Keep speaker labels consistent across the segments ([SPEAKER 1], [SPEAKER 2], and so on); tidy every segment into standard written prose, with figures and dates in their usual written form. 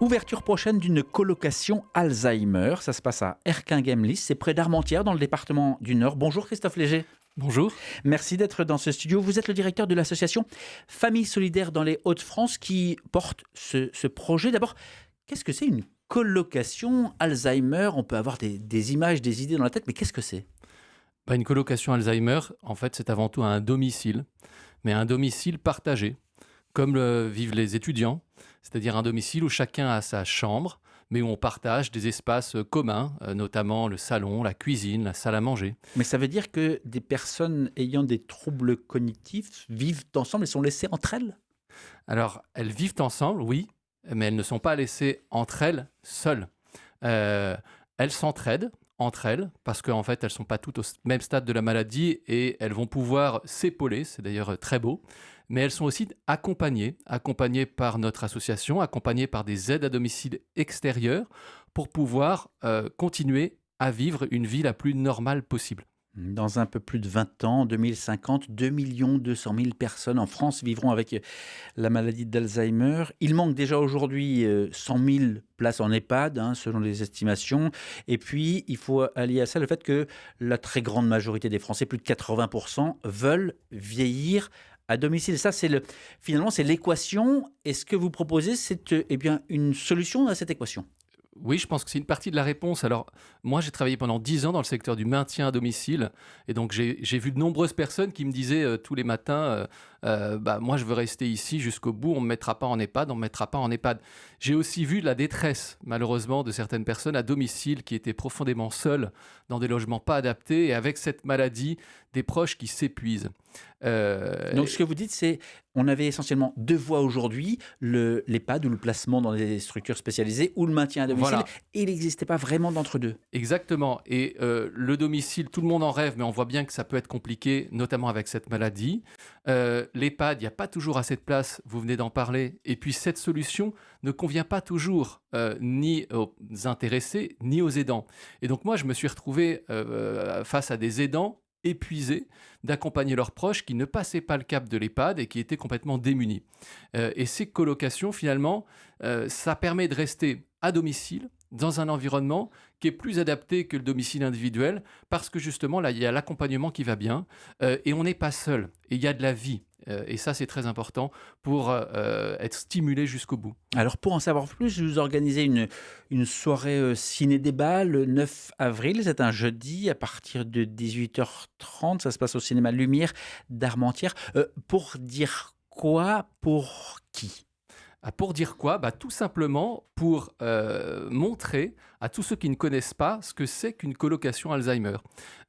[SPEAKER 1] Ouverture prochaine d'une colocation Alzheimer. Ça se passe à Erquinghem-Lys, c'est près d'Armentières, dans le département du Nord. Bonjour Christophe Léger.
[SPEAKER 2] Bonjour.
[SPEAKER 1] Merci d'être dans ce studio. Vous êtes le directeur de l'association Famille Solidaire dans les Hauts-de-France qui porte ce projet. D'abord, qu'est-ce que c'est une colocation Alzheimer? On peut avoir des images, des idées dans la tête, mais qu'est-ce que c'est?
[SPEAKER 2] Une colocation Alzheimer, en fait, c'est avant tout un domicile, mais un domicile partagé, comme le vivent les étudiants, c'est-à-dire un domicile où chacun a sa chambre, mais où on partage des espaces communs, notamment le salon, la cuisine, la salle à manger.
[SPEAKER 1] Mais ça veut dire que des personnes ayant des troubles cognitifs vivent ensemble et sont laissées entre elles?
[SPEAKER 2] Alors, elles vivent ensemble, oui, mais elles ne sont pas laissées entre elles seules. Elles s'entraident entre elles, parce qu'en fait, elles ne sont pas toutes au même stade de la maladie et elles vont pouvoir s'épauler, c'est d'ailleurs très beau, mais elles sont aussi accompagnées par notre association, accompagnées par des aides à domicile extérieures pour pouvoir continuer à vivre une vie la plus normale possible.
[SPEAKER 1] Dans un peu plus de 20 ans, en 2050, 2 200 000 personnes en France vivront avec la maladie d'Alzheimer. Il manque déjà aujourd'hui 100 000 places en EHPAD, selon les estimations. Et puis, il faut allier à ça le fait que la très grande majorité des Français, plus de 80%, veulent vieillir à domicile. Ça, finalement, c'est l'équation. Et ce que vous proposez, c'est une solution à cette équation.
[SPEAKER 2] Oui, je pense que c'est une partie de la réponse. Alors, moi, j'ai travaillé pendant 10 ans dans le secteur du maintien à domicile. Et donc, j'ai vu de nombreuses personnes qui me disaient tous les matins, moi, je veux rester ici jusqu'au bout, on ne me mettra pas en EHPAD, on ne me mettra pas en EHPAD. J'ai aussi vu la détresse, malheureusement, de certaines personnes à domicile qui étaient profondément seules, dans des logements pas adaptés, et avec cette maladie, des proches qui s'épuisent.
[SPEAKER 1] Donc, ce que vous dites, c'est on avait essentiellement deux voies aujourd'hui, l'EHPAD ou le placement dans des structures spécialisées ou le maintien à domicile.
[SPEAKER 2] Voilà.
[SPEAKER 1] Et il n'existait pas vraiment d'entre-deux.
[SPEAKER 2] Exactement. Et le domicile, tout le monde en rêve, mais on voit bien que ça peut être compliqué, notamment avec cette maladie. L'EHPAD, il n'y a pas toujours assez de place, vous venez d'en parler. Et puis cette solution ne convient pas toujours ni aux intéressés, ni aux aidants. Et donc moi, je me suis retrouvé face à des aidants épuisés d'accompagner leurs proches qui ne passaient pas le cap de l'EHPAD et qui étaient complètement démunis. Et ces colocations, finalement, ça permet de rester à domicile, dans un environnement qui est plus adapté que le domicile individuel, parce que justement, là, il y a l'accompagnement qui va bien, et on n'est pas seul, et il y a de la vie. Et ça, c'est très important pour être stimulé jusqu'au bout.
[SPEAKER 1] Alors, pour en savoir plus, vous organisez une soirée ciné-débat le 9 avril. C'est un jeudi à partir de 18h30. Ça se passe au cinéma Lumière d'Armentières. Pour dire quoi? Pour qui?
[SPEAKER 2] Pour dire quoi? Tout simplement pour montrer à tous ceux qui ne connaissent pas ce que c'est qu'une colocation Alzheimer.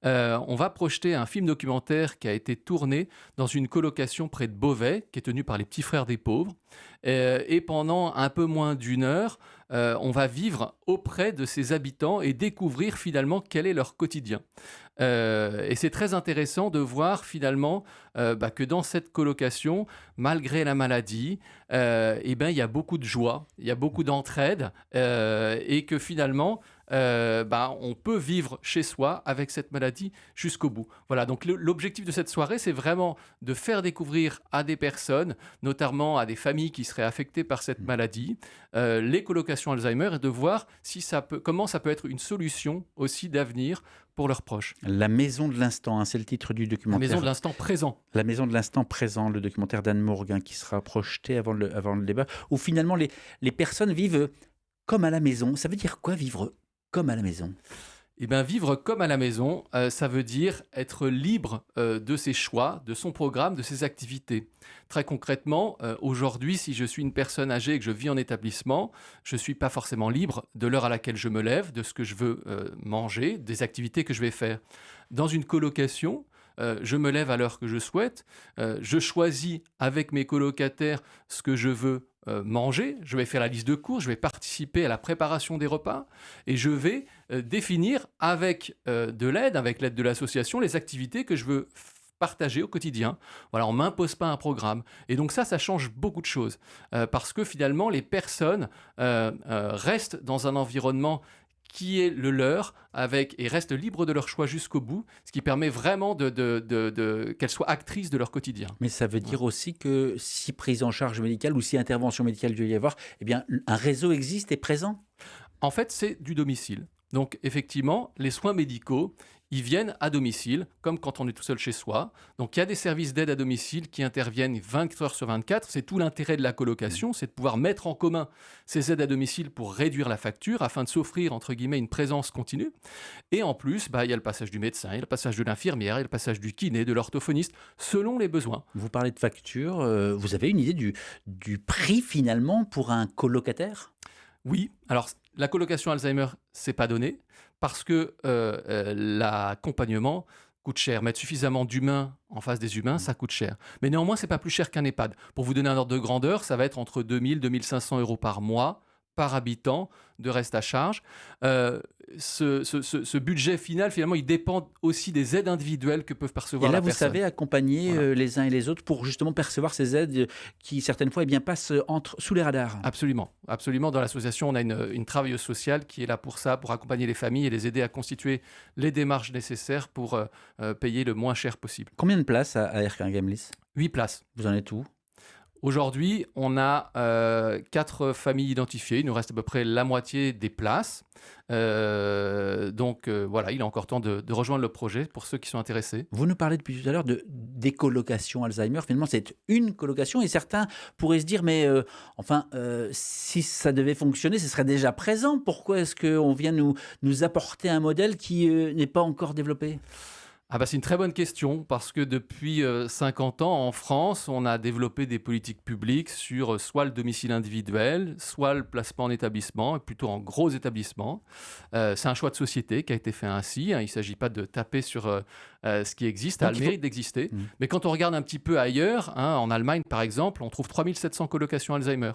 [SPEAKER 2] On va projeter un film documentaire qui a été tourné dans une colocation près de Beauvais, qui est tenue par les Petits Frères des Pauvres. Et pendant un peu moins d'une heure, on va vivre auprès de ces habitants et découvrir finalement quel est leur quotidien. Et c'est très intéressant de voir finalement que dans cette colocation, malgré la maladie, il y a beaucoup de joie, il y a beaucoup d'entraide, et que finalement, on peut vivre chez soi avec cette maladie jusqu'au bout. Voilà, donc l'objectif de cette soirée, c'est vraiment de faire découvrir à des personnes, notamment à des familles qui seraient affectées par cette maladie, les colocations Alzheimer, et de voir comment ça peut être une solution aussi d'avenir pour leurs proches.
[SPEAKER 1] La maison de l'instant, c'est le titre du
[SPEAKER 2] La
[SPEAKER 1] documentaire.
[SPEAKER 2] maison de l'instant présent.
[SPEAKER 1] La maison de l'instant présent, le documentaire d'Anne Mourguin qui sera projeté avant le débat, où finalement les personnes vivent comme à la maison. Ça veut dire quoi, vivre comme à la maison?
[SPEAKER 2] Vivre comme à la maison, ça veut dire être libre de ses choix, de son programme, de ses activités. Très concrètement, aujourd'hui, si je suis une personne âgée et que je vis en établissement, je ne suis pas forcément libre de l'heure à laquelle je me lève, de ce que je veux manger, des activités que je vais faire. Dans une colocation, je me lève à l'heure que je souhaite, je choisis avec mes colocataires ce que je veux manger, je vais faire la liste de courses, je vais participer à la préparation des repas et je vais définir avec avec l'aide de l'association, les activités que je veux partager au quotidien. Voilà, on ne m'impose pas un programme. Et donc ça change beaucoup de choses parce que finalement, les personnes restent dans un environnement qui est le leur et restent libres de leur choix jusqu'au bout, ce qui permet vraiment qu'elles soient actrices de leur quotidien.
[SPEAKER 1] Mais ça veut dire aussi que si prise en charge médicale ou si intervention médicale doit y avoir, eh bien, un réseau existe et présent.
[SPEAKER 2] En fait, c'est du domicile. Donc, effectivement, les soins médicaux, ils viennent à domicile, comme quand on est tout seul chez soi. Donc, il y a des services d'aide à domicile qui interviennent 24 heures sur 24. C'est tout l'intérêt de la colocation, c'est de pouvoir mettre en commun ces aides à domicile pour réduire la facture, afin de s'offrir, entre guillemets, une présence continue. Et en plus, il y a le passage du médecin, il y a le passage de l'infirmière, il y a le passage du kiné, de l'orthophoniste, selon les besoins.
[SPEAKER 1] Vous parlez de facture, vous avez une idée du prix finalement pour un colocataire?
[SPEAKER 2] Oui, alors la colocation Alzheimer, c'est pas donné parce que l'accompagnement coûte cher. Mettre suffisamment d'humains en face des humains, ça coûte cher. Mais néanmoins, c'est pas plus cher qu'un EHPAD. Pour vous donner un ordre de grandeur, ça va être entre 2 000 et 2 500 euros par mois, par habitant, de reste à charge. Ce budget final, finalement, il dépend aussi des aides individuelles que peuvent percevoir
[SPEAKER 1] Et là,
[SPEAKER 2] la
[SPEAKER 1] vous
[SPEAKER 2] personne.
[SPEAKER 1] savez accompagner
[SPEAKER 2] Voilà.
[SPEAKER 1] les uns et les autres pour justement percevoir ces aides qui, certaines fois, eh bien, passent sous les radars.
[SPEAKER 2] Absolument, absolument. Dans l'association, on a une travailleuse sociale qui est là pour ça, pour accompagner les familles et les aider à constituer les démarches nécessaires pour payer le moins cher possible.
[SPEAKER 1] Combien de places à Erquin-Gemlis?
[SPEAKER 2] 8 places.
[SPEAKER 1] Vous en êtes où?
[SPEAKER 2] Aujourd'hui, on a 4 familles identifiées. Il nous reste à peu près la moitié des places. Donc voilà, il est encore temps de rejoindre le projet pour ceux qui sont intéressés.
[SPEAKER 1] Vous nous parlez depuis tout à l'heure des colocations Alzheimer. Finalement, c'est une colocation et certains pourraient se dire, mais si ça devait fonctionner, ce serait déjà présent. Pourquoi est-ce qu'on vient nous apporter un modèle qui n'est pas encore développé?
[SPEAKER 2] C'est une très bonne question parce que depuis 50 ans en France, on a développé des politiques publiques sur soit le domicile individuel, soit le placement en établissement, et plutôt en gros établissements. C'est un choix de société qui a été fait ainsi. Il ne s'agit pas de taper sur ce qui existe, ça a le mérite d'exister. Mais quand on regarde un petit peu ailleurs, en Allemagne par exemple, on trouve 3700 colocations Alzheimer.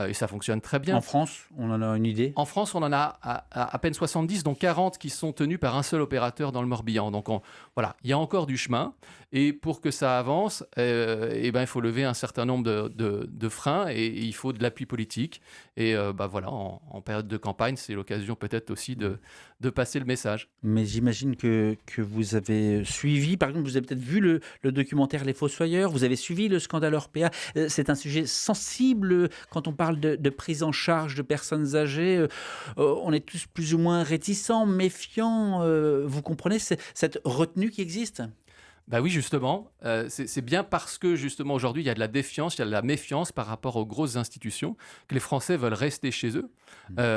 [SPEAKER 2] Et ça fonctionne très bien.
[SPEAKER 1] En France, on en a une idée?
[SPEAKER 2] En France, on en a à peine 70, dont 40 qui sont tenus par un seul opérateur dans le Morbihan. Donc voilà, il y a encore du chemin. Et pour que ça avance, il faut lever un certain nombre de freins et il faut de l'appui politique. Et voilà, en période de campagne, c'est l'occasion peut-être aussi de passer le message.
[SPEAKER 1] Mais j'imagine que vous avez suivi, par exemple, vous avez peut-être vu le documentaire Les Fossoyeurs, vous avez suivi le scandale Orpea. C'est un sujet sensible quand on parle de prise en charge de personnes âgées. On est tous plus ou moins réticents, méfiants. Vous comprenez cette retenue qui existe?
[SPEAKER 2] Oui, justement, c'est bien parce que justement aujourd'hui il y a de la défiance, il y a de la méfiance par rapport aux grosses institutions que les Français veulent rester chez eux.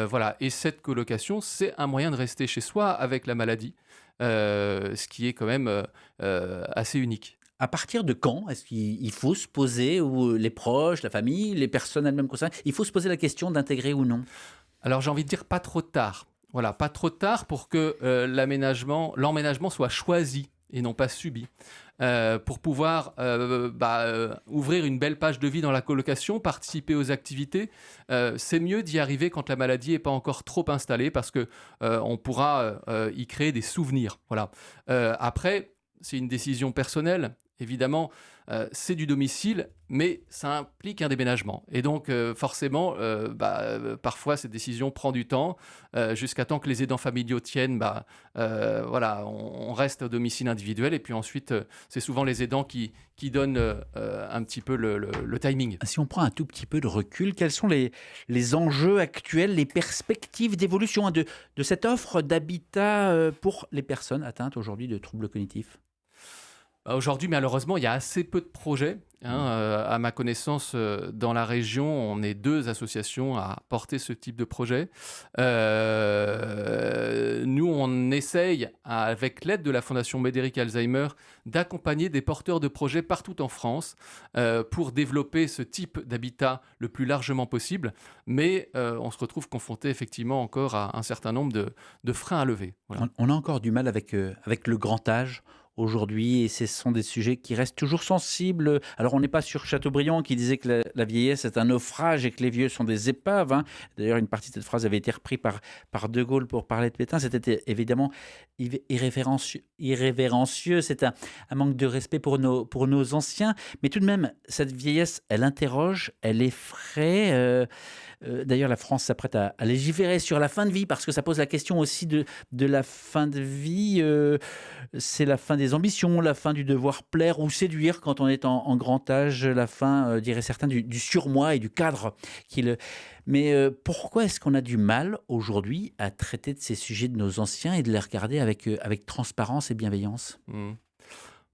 [SPEAKER 2] Voilà, et cette colocation, c'est un moyen de rester chez soi avec la maladie, ce qui est quand même assez unique.
[SPEAKER 1] À partir de quand est-ce qu'il faut se poser, ou les proches, la famille, les personnes elles-mêmes concernées, il faut se poser la question d'intégrer ou non?
[SPEAKER 2] Alors j'ai envie de dire pas trop tard. Voilà, pas trop tard pour que l'emménagement soit choisi et non pas subi. Pour pouvoir ouvrir une belle page de vie dans la colocation, participer aux activités, c'est mieux d'y arriver quand la maladie n'est pas encore trop installée parce que on pourra y créer des souvenirs. Voilà. Après, c'est une décision personnelle. Évidemment, c'est du domicile, mais ça implique un déménagement. Et donc, forcément, parfois, cette décision prend du temps, jusqu'à temps que les aidants familiaux tiennent. Voilà, on reste au domicile individuel. Et puis ensuite, c'est souvent les aidants qui donnent un petit peu le timing.
[SPEAKER 1] Si on prend un tout petit peu de recul, quels sont les enjeux actuels, les perspectives d'évolution de cette offre d'habitat pour les personnes atteintes aujourd'hui de troubles cognitifs?
[SPEAKER 2] Aujourd'hui, malheureusement, il y a assez peu de projets. À ma connaissance, dans la région, on est 2 associations à porter ce type de projet. Nous, on essaye, avec l'aide de la Fondation Médéric Alzheimer, d'accompagner des porteurs de projets partout en France pour développer ce type d'habitat le plus largement possible. Mais on se retrouve confronté effectivement encore à un certain nombre de freins à lever. Voilà.
[SPEAKER 1] On a encore du mal avec le grand âge aujourd'hui et ce sont des sujets qui restent toujours sensibles. Alors on n'est pas sur Chateaubriand qui disait que la vieillesse est un naufrage et que les vieux sont des épaves, hein. D'ailleurs, une partie de cette phrase avait été reprise par De Gaulle pour parler de Pétain. C'était évidemment irrévérencieux. C'est un manque de respect pour nos anciens. Mais tout de même, cette vieillesse, elle interroge, elle effraie. D'ailleurs, la France s'apprête à légiférer sur la fin de vie parce que ça pose la question aussi de la fin de vie. C'est la fin des ambitions, la fin du devoir plaire ou séduire quand on est en grand âge, la fin, diraient certains, du surmoi et du cadre. Mais pourquoi est-ce qu'on a du mal aujourd'hui à traiter de ces sujets de nos anciens et de les regarder avec transparence et bienveillance?
[SPEAKER 2] Mmh.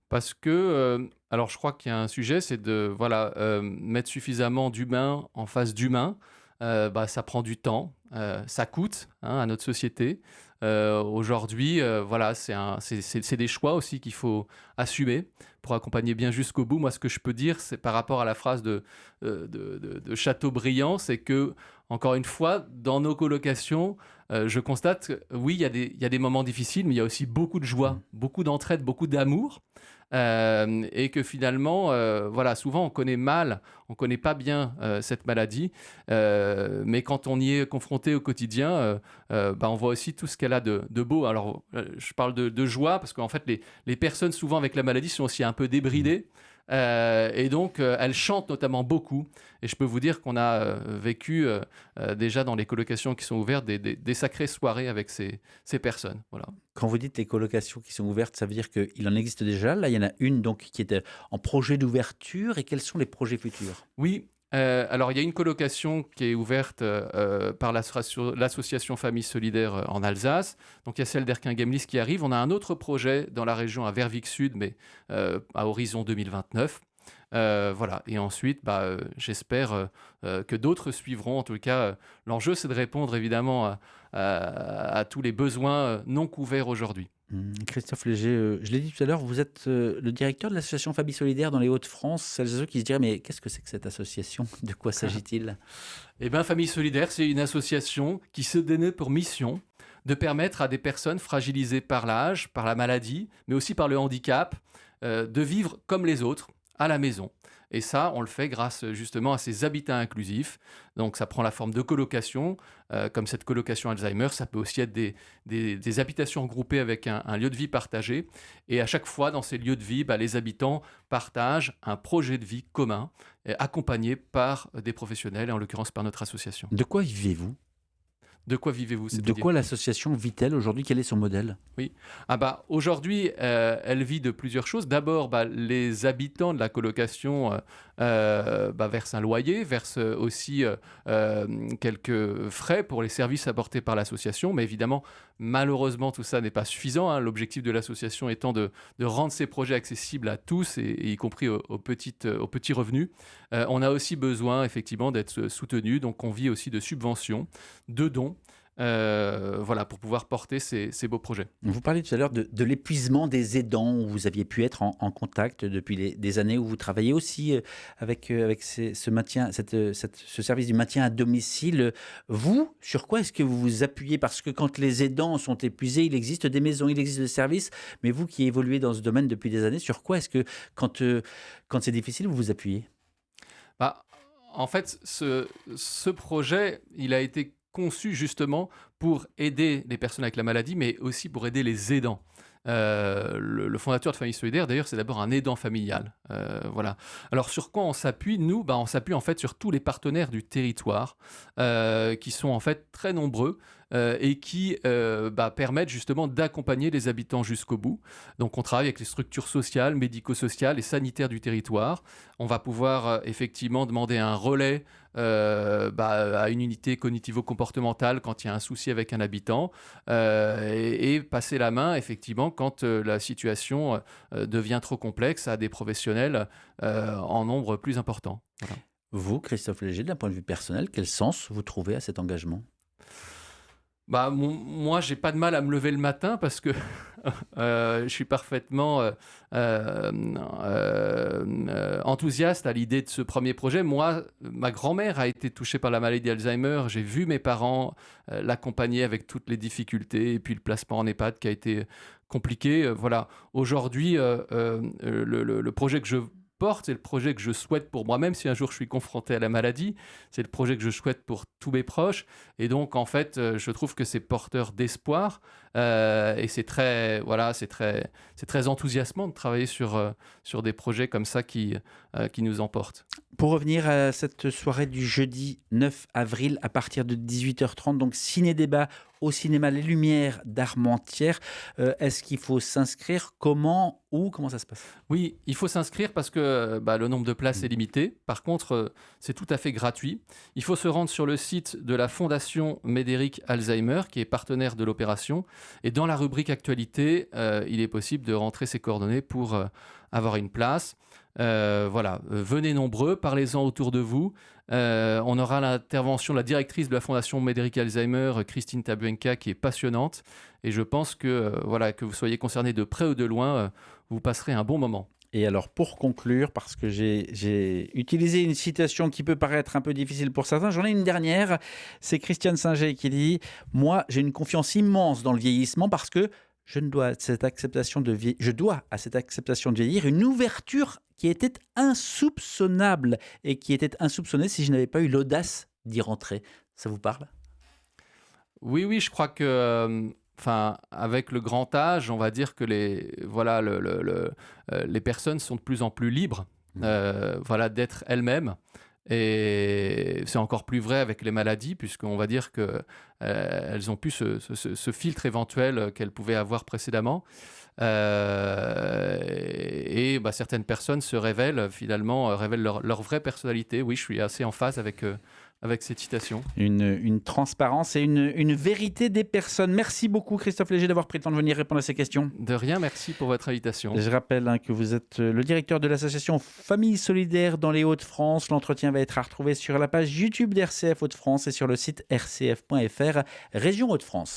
[SPEAKER 2] Parce que, alors je crois qu'il y a un sujet, c'est de voilà, mettre suffisamment d'humain en face d'humain. Ça prend du temps, ça coûte, hein, à notre société. Aujourd'hui, voilà, c'est des choix aussi qu'il faut assumer pour accompagner bien jusqu'au bout. Moi, ce que je peux dire, c'est par rapport à la phrase de Chateaubriand, c'est que, encore une fois, dans nos colocations, je constate que oui, il y a des moments difficiles, mais il y a aussi beaucoup de joie, beaucoup d'entraide, beaucoup d'amour. Et que finalement, voilà, souvent on connaît pas bien cette maladie, mais quand on y est confronté au quotidien, on voit aussi tout ce qu'elle a de beau. Alors, je parle de joie parce qu'en fait, les personnes souvent avec la maladie sont aussi un peu débridées. Et donc, elles chantent notamment beaucoup. Et je peux vous dire qu'on a vécu déjà dans les colocations qui sont ouvertes des sacrées soirées avec ces personnes. Voilà.
[SPEAKER 1] Quand vous dites les colocations qui sont ouvertes, ça veut dire qu'il en existe déjà. Là, il y en a une donc qui est en projet d'ouverture. Et quels sont les projets futurs?
[SPEAKER 2] Oui, alors il y a une colocation qui est ouverte par l'association Famille Solidaire en Alsace. Donc il y a celle d'Erquin-Gemlis qui arrive. On a un autre projet dans la région à Verviers Sud, mais à horizon 2029. Voilà. Et ensuite, j'espère que d'autres suivront. En tout cas, l'enjeu, c'est de répondre évidemment à tous les besoins non couverts aujourd'hui.
[SPEAKER 1] Christophe Léger, je l'ai dit tout à l'heure, vous êtes le directeur de l'association Famille Solidaire dans les Hauts-de-France. Celles et ceux qui se diraient, mais qu'est-ce que c'est que cette association? De quoi s'agit-il?
[SPEAKER 2] Eh bien, Famille Solidaire, c'est une association qui se donne pour mission de permettre à des personnes fragilisées par l'âge, par la maladie, mais aussi par le handicap, de vivre comme les autres à la maison. Et ça, on le fait grâce justement à ces habitats inclusifs. Donc ça prend la forme de colocation, comme cette colocation Alzheimer. Ça peut aussi être des habitations regroupées avec un lieu de vie partagé. Et à chaque fois, dans ces lieux de vie, les habitants partagent un projet de vie commun, accompagné par des professionnels, et en l'occurrence par notre association.
[SPEAKER 1] De quoi vivez-vous?
[SPEAKER 2] De quoi vivez-vous,
[SPEAKER 1] De
[SPEAKER 2] c'est-à-dire?
[SPEAKER 1] quoi l'association vit-elle aujourd'hui? Quel est son modèle?
[SPEAKER 2] Oui. Aujourd'hui, elle vit de plusieurs choses. D'abord, les habitants de la colocation versent un loyer, versent aussi quelques frais pour les services apportés par l'association. Mais évidemment, malheureusement, tout ça n'est pas suffisant, hein. L'objectif de l'association étant de rendre ces projets accessibles à tous, et y compris aux petits revenus. On a aussi besoin, effectivement, d'être soutenu. Donc, on vit aussi de subventions, de dons. Voilà, pour pouvoir porter ces beaux projets.
[SPEAKER 1] Vous parliez tout à l'heure de l'épuisement des aidants, où vous aviez pu être en contact depuis des années, où vous travaillez aussi avec ce maintien, ce service du maintien à domicile. Vous, sur quoi est-ce que vous vous appuyez? Parce que quand les aidants sont épuisés, il existe des maisons, il existe des services, mais vous qui évoluez dans ce domaine depuis des années, sur quoi est-ce que, quand c'est difficile, vous vous appuyez?
[SPEAKER 2] Bah, En fait, ce projet, il a été conçu justement pour aider les personnes avec la maladie, mais aussi pour aider les aidants. Le fondateur de Famille Solidaire, d'ailleurs, c'est d'abord un aidant familial. Voilà. Alors, sur quoi on s'appuie? Nous, on s'appuie en fait sur tous les partenaires du territoire, qui sont en fait très nombreux, et qui permettent justement d'accompagner les habitants jusqu'au bout. Donc, on travaille avec les structures sociales, médico-sociales et sanitaires du territoire. On va pouvoir effectivement demander un relais à une unité cognitivo-comportementale quand il y a un souci avec un habitant, et passer la main effectivement quand la situation devient trop complexe à des professionnels en nombre plus important. Voilà.
[SPEAKER 1] Vous, Christophe Léger, d'un point de vue personnel, quel sens vous trouvez à cet engagement?
[SPEAKER 2] Moi, j'ai pas de mal à me lever le matin parce que Je suis parfaitement enthousiaste à l'idée de ce premier projet. Moi, ma grand-mère a été touchée par la maladie d'Alzheimer. J'ai vu mes parents l'accompagner avec toutes les difficultés et puis le placement en EHPAD qui a été compliqué. Voilà. Aujourd'hui, le projet que je porte, c'est le projet que je souhaite pour moi-même si un jour je suis confronté à la maladie. C'est le projet que je souhaite pour tous mes proches. Et donc, en fait, je trouve que c'est porteur d'espoir. Et c'est très, voilà, c'est très enthousiasmant de travailler sur des projets comme ça qui nous emportent.
[SPEAKER 1] Pour revenir à cette soirée du jeudi 9 avril à partir de 18h30, donc ciné-débat au cinéma Les Lumières d'Armentières. Est-ce qu'il faut s'inscrire? Comment? Où? Comment ça se passe?
[SPEAKER 2] Oui, il faut s'inscrire parce que le nombre de places est limité. Par contre, c'est tout à fait gratuit. Il faut se rendre sur le site de la Fondation Médéric Alzheimer, qui est partenaire de l'opération. Et dans la rubrique Actualité, il est possible de rentrer ses coordonnées pour avoir une place. Voilà, venez nombreux, parlez-en autour de vous. On aura l'intervention de la directrice de la Fondation Médéric Alzheimer, Christine Tabuenka, qui est passionnante. Et je pense que, que vous soyez concernés de près ou de loin, vous passerez un bon moment.
[SPEAKER 1] Et alors, pour conclure, parce que j'ai utilisé une citation qui peut paraître un peu difficile pour certains, j'en ai une dernière. C'est Christiane Singer qui dit « Moi, j'ai une confiance immense dans le vieillissement parce que je dois à cette acceptation de vieillir une ouverture qui était insoupçonnable et qui était insoupçonnée si je n'avais pas eu l'audace d'y rentrer. » Ça vous parle?
[SPEAKER 2] Oui, je crois que, avec le grand âge, on va dire que les personnes sont de plus en plus libres, d'être elles-mêmes. Et c'est encore plus vrai avec les maladies, puisqu'on va dire que elles ont plus ce filtre éventuel qu'elles pouvaient avoir précédemment. Certaines personnes se révèlent finalement, révèlent leur vraie personnalité. Oui, je suis assez en phase avec cette citation.
[SPEAKER 1] Une transparence et une vérité des personnes. Merci beaucoup Christophe Léger d'avoir pris le temps de venir répondre à ces questions.
[SPEAKER 2] De rien, merci pour votre invitation.
[SPEAKER 1] Je rappelle que vous êtes le directeur de l'association Famille Solidaire dans les Hauts-de-France. L'entretien va être à retrouver sur la page YouTube d'RCF Hauts-de-France et sur le site rcf.fr, région Hauts-de-France.